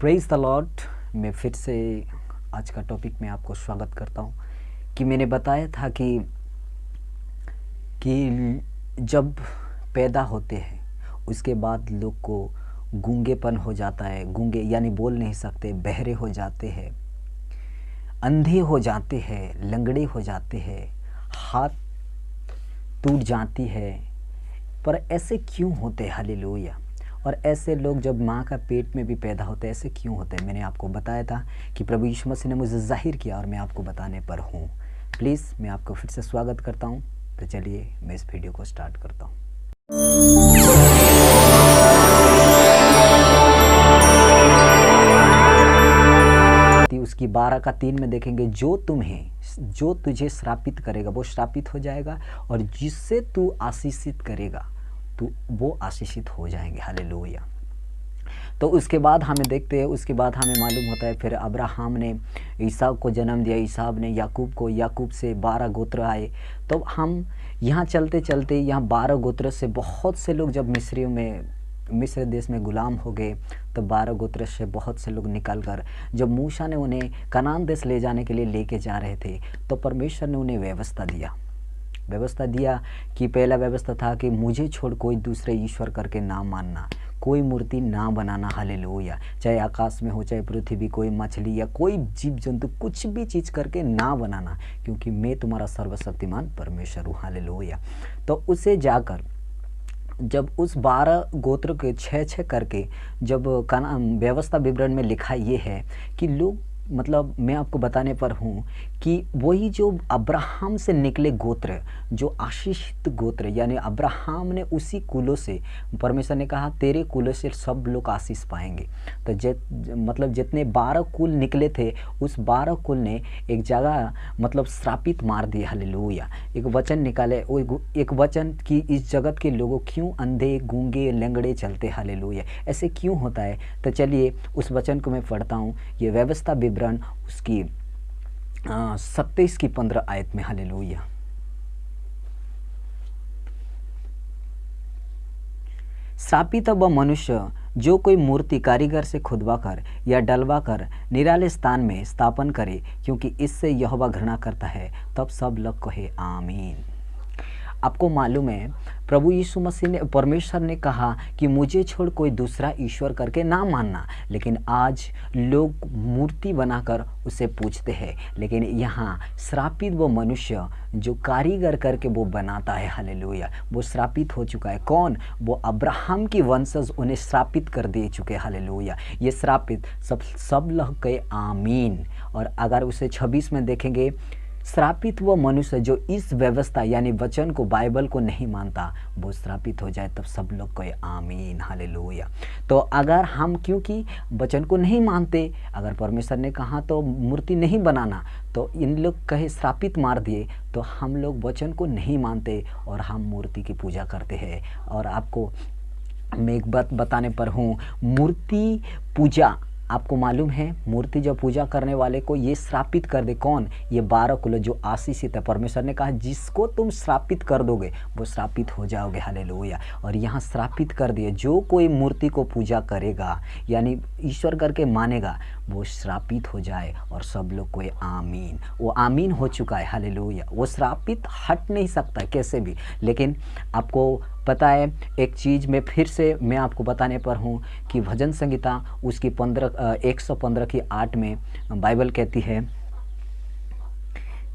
Praise the Lord. मैं फिर से आज का टॉपिक में आपको स्वागत करता हूँ कि मैंने बताया था कि जब पैदा होते हैं उसके बाद लोग को गूंगेपन हो जाता है। गूंगे यानी बोल नहीं सकते, बहरे हो जाते हैं, अंधे हो जाते हैं, लंगड़े हो जाते हैं, हाथ टूट जाती है। पर ऐसे क्यों होते हैं? हालेलुया। और ऐसे लोग जब माँ का पेट में भी पैदा होते हैं, ऐसे क्यों होते हैं? मैंने आपको बताया था कि प्रभु यीशु मसीह ने मुझे जाहिर किया और मैं आपको बताने पर हूँ। प्लीज़ मैं आपको फिर से स्वागत करता हूँ। तो चलिए मैं इस वीडियो को स्टार्ट करता हूँ। उसकी 12:3 में देखेंगे, जो तुझे श्रापित करेगा वो श्रापित हो जाएगा, और जिससे तू आशीषित करेगा वो आशीषित हो जाएंगे। हालेलुया। तो उसके बाद हमें देखते हैं, उसके बाद हमें मालूम होता है फिर अब्राहम ने ईसाक को जन्म दिया, ईसाक ने याकूब को, याकूब से 12 गोत्र आए। तो हम यहाँ चलते चलते यहाँ 12 गोत्र से बहुत से लोग जब मिस्र देश में गुलाम हो गए, तो 12 गोत्र से बहुत से लोग निकल कर जब मूसा ने उन्हें कनान देश ले जाने के लिए लेके जा रहे थे, तो परमेश्वर ने उन्हें व्यवस्था दिया कि पहला व्यवस्था था कि मुझे छोड़ कोई दूसरे ईश्वर करके ना मानना, कोई मूर्ति ना बनाना। हालेलुया। चाहे आकाश में हो, चाहे पृथ्वी, कोई मछली या कोई जीव जंतु, कुछ भी चीज़ करके ना बनाना, क्योंकि मैं तुम्हारा सर्वशक्तिमान परमेश्वर हूँ। हालेलुया। तो उसे जाकर जब उस 12 गोत्र के 6-6 करके जब व्यवस्था विवरण में लिखा ये है कि लोग, मतलब मैं आपको बताने पर हूँ कि वही जो अब्राहम से निकले गोत्र, जो आशीषित गोत्र, यानी अब्राहम ने उसी कुलों से, परमेश्वर ने कहा तेरे कुलों से सब लोग आशीष पाएंगे। तो मतलब जितने 12 कुल निकले थे, उस 12 कुल ने एक जगह मतलब श्रापित मार दिया। हालेलुया। एक वचन निकाले, वो एक वचन कि इस जगत के लोगों क्यों अंधे, गूंगे, लंगड़े चलते। हालेलुया। ऐसे क्यों होता है? तो चलिए उस वचन को मैं पढ़ता हूँ। ये व्यवस्था विवरण उसकी 27 की 15 आयत में। हालेलुया। श्रापित वह मनुष्य जो कोई मूर्ति कारीगर से खुदवा कर या डलवा कर निराले स्थान में स्थापन करे, क्योंकि इससे यहोवा घृणा करता है। तब सब लोग कहे आमीन। आपको मालूम है, प्रभु यीशु मसीह ने, परमेश्वर ने कहा कि मुझे छोड़ कोई दूसरा ईश्वर करके ना मानना, लेकिन आज लोग मूर्ति बनाकर उसे पूजते हैं। लेकिन यहाँ श्रापित वो मनुष्य जो कारीगर करके वो बनाता है, हालेलुया, वो श्रापित हो चुका है। कौन? वो अब्राहम की वंशज उन्हें श्रापित कर दे चुके। हालेलुया। ये श्रापित सब लोग कहे आमीन। और अगर उसे 26 में देखेंगे, श्रापित वो मनुष्य जो इस व्यवस्था यानी वचन को, बाइबल को नहीं मानता, वो श्रापित हो जाए। तब सब लोग कहे आमीन। हालेलुया। तो अगर हम, क्योंकि वचन को नहीं मानते, अगर परमेश्वर ने कहा तो मूर्ति नहीं बनाना, तो इन लोग कहे श्रापित मार दिए, तो हम लोग वचन को नहीं मानते और हम मूर्ति की पूजा करते हैं। और आपको मैं एक बात बताने पर हूँ, मूर्ति पूजा, आपको मालूम है, मूर्ति जब पूजा करने वाले को ये श्रापित कर दे। कौन? ये 12 कुल जो आशीषित है। परमेश्वर ने कहा जिसको तुम श्रापित कर दोगे वो श्रापित हो जाओगे। हालेलुया। और यहाँ श्रापित कर दिए, जो कोई मूर्ति को पूजा करेगा यानी ईश्वर करके मानेगा, वो श्रापित हो जाए। और सब लोग को आमीन। वो आमीन हो चुका है। हालेलुया। वो श्रापित हट नहीं सकता कैसे भी। लेकिन आपको पता है एक चीज़, में फिर से मैं आपको बताने पर हूँ कि भजन संहिता उसकी 115 की 8 में बाइबल कहती है,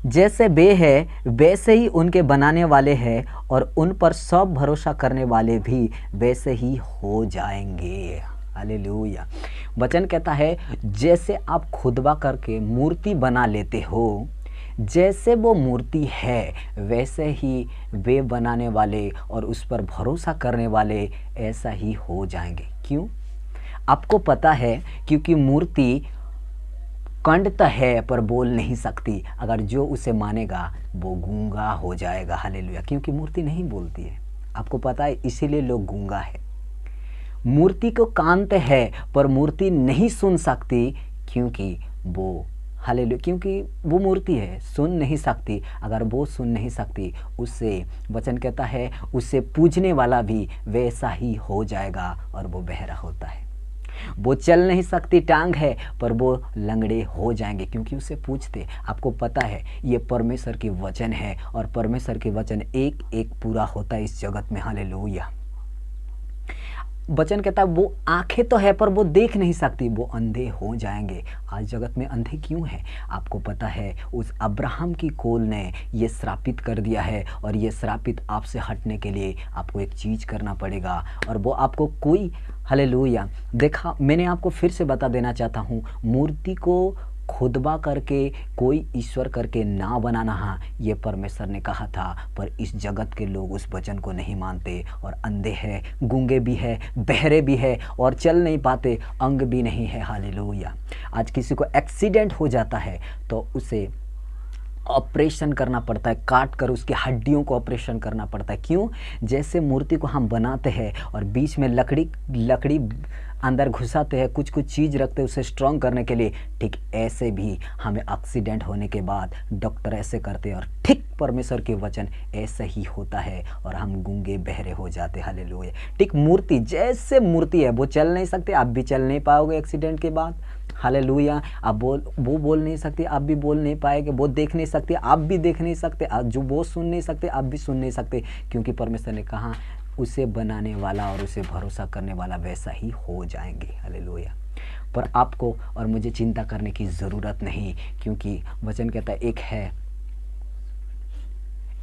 जैसे वे है वैसे ही उनके बनाने वाले हैं, और उन पर सब भरोसा करने वाले भी वैसे ही हो जाएंगे। हालेलुया। वचन कहता है जैसे आप खुदवा करके मूर्ति बना लेते हो, जैसे वो मूर्ति है वैसे ही वे बनाने वाले और उस पर भरोसा करने वाले ऐसा ही हो जाएंगे। क्यों? आपको पता है, क्योंकि मूर्ति कंठ है पर बोल नहीं सकती। अगर जो उसे मानेगा वो गूंगा हो जाएगा। हालेलुया। क्योंकि मूर्ति नहीं बोलती है। आपको पता है, इसीलिए लोग गूंगा है। मूर्ति को कान है पर मूर्ति नहीं सुन सकती, क्योंकि वो, हालेलुया, क्योंकि वो मूर्ति है, सुन नहीं सकती। अगर वो सुन नहीं सकती, उससे वचन कहता है उससे पूजने वाला भी वैसा ही हो जाएगा, और वो बहरा होता है। वो चल नहीं सकती टांग है, पर वो लंगड़े हो जाएंगे, क्योंकि उससे पूछते। आपको पता है ये परमेश्वर की वचन है, और परमेश्वर के वचन एक एक पूरा होता है इस जगत में। हालेलुया। वचन कहता है वो आंखें तो है पर वो देख नहीं सकती, वो अंधे हो जाएंगे। आज जगत में अंधे क्यों हैं? आपको पता है उस अब्राहम की कोल ने ये श्रापित कर दिया है, और ये श्रापित आपसे हटने के लिए आपको एक चीज़ करना पड़ेगा, और वो आपको कोई, हालेलुया। देखा, मैंने आपको फिर से बता देना चाहता हूँ, मूर्ति को खुदबा करके कोई ईश्वर करके ना बनाना। हाँ, ये परमेश्वर ने कहा था, पर इस जगत के लोग उस वचन को नहीं मानते, और अंधे हैं, गूंगे भी है, बहरे भी है, और चल नहीं पाते, अंग भी नहीं है। हालेलुया। आज किसी को एक्सीडेंट हो जाता है तो उसे ऑपरेशन करना पड़ता है, काट कर उसकी हड्डियों को ऑपरेशन करना पड़ता है। क्यों? जैसे मूर्ति को हम बनाते हैं और बीच में लकड़ी अंदर घुसाते हैं, कुछ कुछ चीज़ रखते हैं उसे स्ट्रॉन्ग करने के लिए, ठीक ऐसे भी हमें एक्सीडेंट होने के बाद डॉक्टर ऐसे करते हैं, और ठीक परमेश्वर के वचन ऐसे ही होता है, और हम गूंगे बहरे हो जाते। हालेलुया। ठीक मूर्ति, जैसे मूर्ति है, वो चल नहीं सकते, आप भी चल नहीं पाओगे एक्सीडेंट के बाद। हालेलुया। आप वो बोल नहीं सकते, आप भी बोल नहीं पाएंगे। वो देख नहीं सकते, आप भी देख नहीं सकते। आप जो वो सुन नहीं सकते, आप भी सुन नहीं सकते, क्योंकि परमेश्वर ने कहा उसे बनाने वाला और उसे भरोसा करने वाला वैसा ही हो जाएंगे। हालेलुया। पर आपको और मुझे चिंता करने की ज़रूरत नहीं, क्योंकि वचन कहता है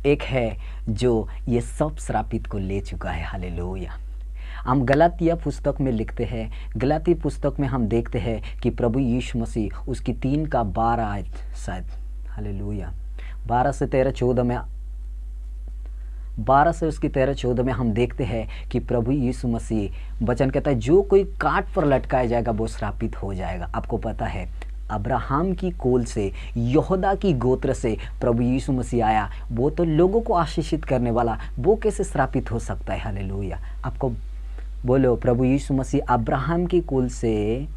एक है जो ये सब श्रापित को ले चुका है। हालेलुया। हम गलातिया पुस्तक में लिखते हैं, गलाती पुस्तक में हम देखते हैं कि प्रभु यीशु मसीह उसकी 3:12 आयत शायद, हालेलुया, 12 से 13-14 में, 12 से उसकी 13-14 में हम देखते हैं कि प्रभु यीशु मसीह, वचन कहता है जो कोई काट पर लटकाया जाएगा वो श्रापित हो जाएगा। आपको पता है अब्राहम की कोल से, यहूदा की गोत्र से प्रभु यीशु मसीह आया, वो तो लोगों को आशीषित करने वाला, वो कैसे श्रापित हो सकता है? हालेलुया। आपको बोलो, प्रभु यीशु मसीह अब्राहम की कुल से,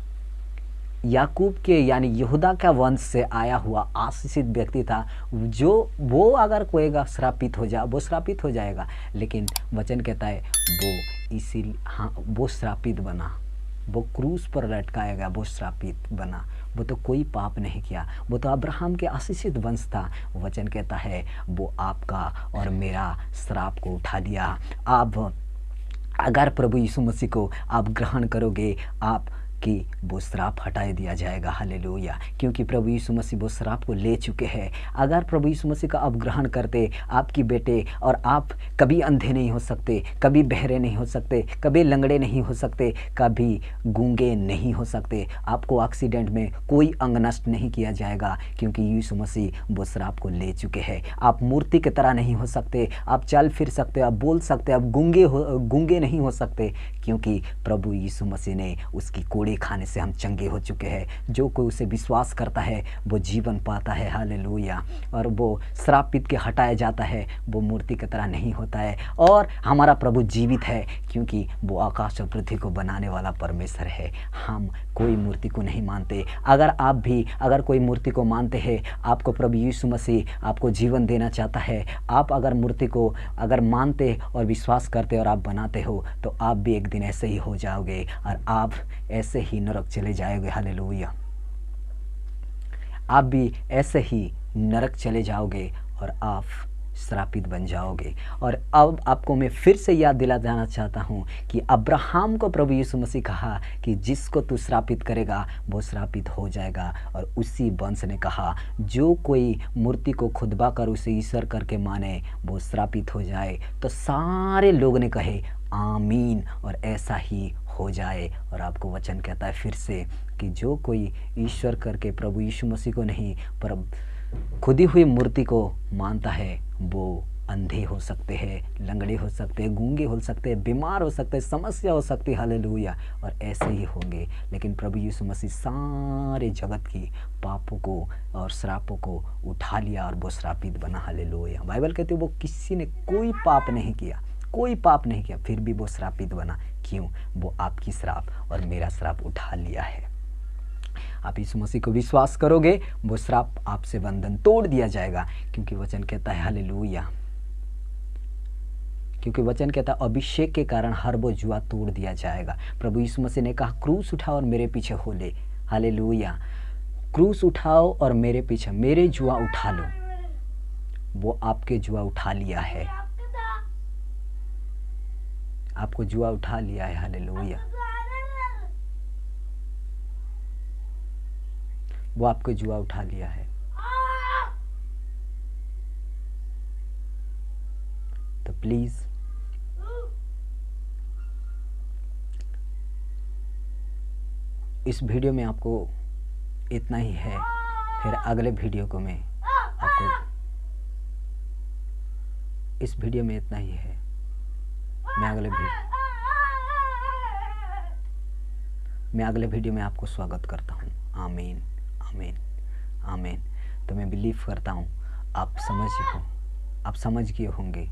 याकूब के यानी यहूदा का वंश से आया हुआ आशीषित व्यक्ति था, जो वो अगर कोई श्रापित हो जाए वो श्रापित हो जाएगा। लेकिन वचन कहता है वो इसीलिए, हाँ, वो श्रापित बना, वो क्रूस पर लटकाया गया, वो श्रापित बना। वो तो कोई पाप नहीं किया, वो तो अब्राहम के आशीषित वंश था। वचन कहता है वो आपका और मेरा श्राप को उठा दिया। आप अगर प्रभु यीशु मसीह को आप ग्रहण करोगे, आप कि वो श्राप हटाए दिया जाएगा। हालेलुया। क्योंकि प्रभु यीशु मसीह वो श्राप को ले चुके हैं। अगर प्रभु यीशु मसीह का आप ग्रहण करते, आपकी बेटे और आप कभी अंधे नहीं हो सकते, कभी बहरे नहीं हो सकते, कभी लंगड़े नहीं हो सकते, कभी गूंगे नहीं हो सकते। आपको एक्सीडेंट में कोई अंग नष्ट नहीं किया जाएगा, क्योंकि यीशु मसीह वो श्राप को ले चुके हैं। आप मूर्ति की तरह नहीं हो सकते, आप चल फिर सकते, आप बोल सकते, आप गूंगे नहीं हो सकते, क्योंकि प्रभु यीशु मसीह ने उसकी कोड़े खाने से हम चंगे हो चुके हैं। जो कोई उसे विश्वास करता है वो जीवन पाता है। हालेलुया। और वो श्रापित के हटाया जाता है, वो मूर्ति की तरह नहीं होता है। और हमारा प्रभु जीवित है, क्योंकि वो आकाश और पृथ्वी को बनाने वाला परमेश्वर है। हम कोई मूर्ति को नहीं मानते। अगर कोई मूर्ति को मानते हैं, आपको प्रभु यीशु मसीह आपको जीवन देना चाहता है। आप अगर मूर्ति को अगर मानते और विश्वास करते और आप बनाते हो, तो आप भी एक दिन ऐसे ही हो जाओगे, और आप ऐसे ही नरक चले जाओगे। हालेलुया। आप भी ऐसे ही नरक चले जाओगे और आप श्रापित बन जाओगे। और अब आपको मैं फिर से याद दिला देना चाहता हूँ कि अब्राहम को प्रभु यीशु मसीह कहा कि जिसको तू श्रापित करेगा वो श्रापित हो जाएगा। और उसी वंश ने कहा जो कोई मूर्ति को खुदबा कर उसे ईश्वर करके माने वो श्रापित हो जाए। तो सारे लोग ने कहे आमीन, और ऐसा ही हो जाए। और आपको वचन कहता है फिर से कि जो कोई ईश्वर करके प्रभु यीशु मसीह को नहीं पर खुदी हुई मूर्ति को मानता है, वो अंधे हो सकते हैं, लंगड़े हो सकते हैं, गूंगे हो सकते हैं, बीमार हो सकते हैं, समस्या हो सकती है। हालेलुया। और ऐसे ही होंगे। लेकिन प्रभु यीशु मसीह सारे जगत की पापों को और श्रापों को उठा लिया और वो श्रापित बना। हालेलुया। बाइबल कहती है वो किसी ने कोई पाप नहीं किया, कोई पाप नहीं किया, फिर भी वो श्रापित बना। क्यों? वो आपकी श्राप और मेरा श्राप उठा लिया है। आप यीशु मसीह को विश्वास करोगे, वो श्राप आपसे बंधन तोड़ दिया जाएगा, क्योंकि वचन कहता है हालेलुया, क्योंकि वचन कहता है अभिषेक के कारण हर वो जुआ तोड़ दिया जाएगा। प्रभु यीशु मसीह ने कहा क्रूस उठाओ और मेरे पीछे हो ले। हालेलुया। क्रूस उठाओ और मेरे पीछे, मेरे जुआ उठा लो। वो आपके जुआ उठा लिया है, आपको जुआ उठा लिया है। हालेलुया। वो आपको जुआ उठा लिया है। तो प्लीज इस वीडियो में आपको इतना ही है। फिर अगले वीडियो को मैं आपको, इस वीडियो में इतना ही है। मैं अगले वीडियो में आपको स्वागत करता हूँ। आमीन आमीन आमीन। तो मैं बिलीव करता हूँ आप समझ गए होंगे